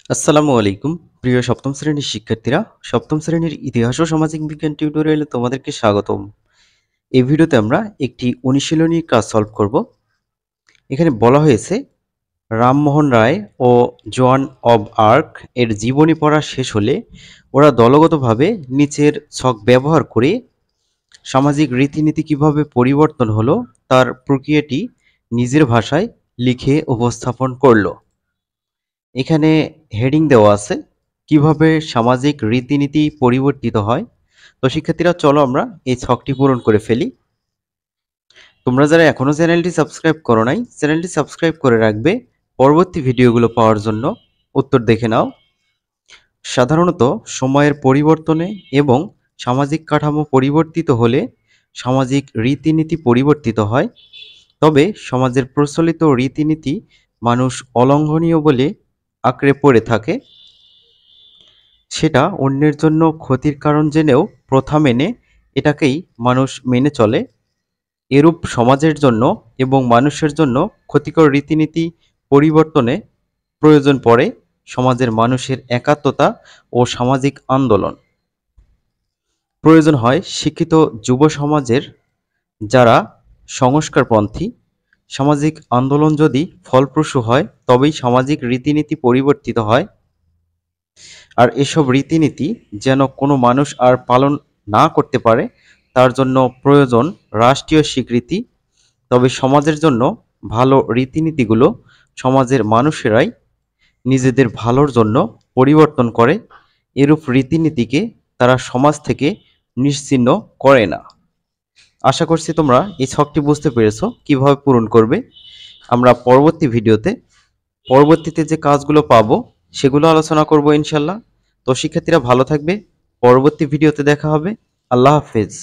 আসসালামু আলাইকুম প্রিয় সপ্তম শ্রেণীর শিক্ষার্থীরা। সপ্তম শ্রেণীর ইতিহাস ও সামাজিক বিজ্ঞান টিউটোরিয়ালে তোমাদেরকে স্বাগতম। এই ভিডিওতে আমরা একটি অনুশীলনী কাজ সলভ করব। এখানে বলা হয়েছে রামমোহন রায় ও জোয়ান অব আর্ক এর জীবনী পড়া শেষ হলে ওরা দলগতভাবে নিচের ছক ব্যবহার করে সামাজিক রীতিনীতি কিভাবে পরিবর্তন হলো তার প্রক্রিয়াটি নিজের ভাষায় লিখে উপস্থাপন করলো। এখানে হেডিং দেওয়া আছে কিভাবে সামাজিক রীতিনীতি পরিবর্তিত হয়। তো শিক্ষার্থীরা চলো আমরা এই ছকটি পূরণ করে ফেলি। তোমরা যারা এখনো চ্যানেলটি সাবস্ক্রাইব করো নাই, চ্যানেলটি সাবস্ক্রাইব করে রাখবে পরবর্তী ভিডিওগুলো পাওয়ার জন্য। উত্তর দেখে নাও। সাধারণত সময়ের পরিবর্তনে এবং সামাজিক কাঠামো পরিবর্তিত হলে সামাজিক রীতিনীতি পরিবর্তিত হয়। তবে সমাজের প্রচলিত রীতিনীতি মানুষ অলঙ্ঘনীয় বলে আঁকড়ে পড়ে থাকে। সেটা অন্যের জন্য ক্ষতির কারণ জেনেও প্রথা মেনে এটাকেই মানুষ মেনে চলে। এরূপ সমাজের জন্য এবং মানুষের জন্য ক্ষতিকর রীতিনীতি পরিবর্তনে প্রয়োজন পড়ে সমাজের মানুষের একাত্মতা ও সামাজিক আন্দোলন। প্রয়োজন হয় শিক্ষিত যুব সমাজের, যারা সংস্কারপন্থী। সামাজিক আন্দোলন যদি ফলপ্রসূ হয় তবেই সামাজিক রীতিনীতি পরিবর্তিত হয়। আর এসব রীতিনীতি যেন কোনো মানুষ আর পালন না করতে পারে তার জন্য প্রয়োজন রাষ্ট্রীয় স্বীকৃতি। তবে সমাজের জন্য ভালো রীতিনীতিগুলো সমাজের মানুষেরাই নিজেদের ভালোর জন্য পরিবর্তন করে। এরূপ রীতিনীতিকে তারা সমাজ থেকে নিশ্চিহ্ন করে না। আশা করছি তোমরা এই ছকটি বুঝতে পেরেছো কিভাবে পূরণ করবে। আমরা পরবর্তীতে যে কাজগুলো পাবো সেগুলো আলোচনা করব ইনশাল্লাহ। তো শিক্ষার্থীরা ভালো থাকবে, পরবর্তী ভিডিওতে দেখা হবে। আল্লাহ হাফেজ।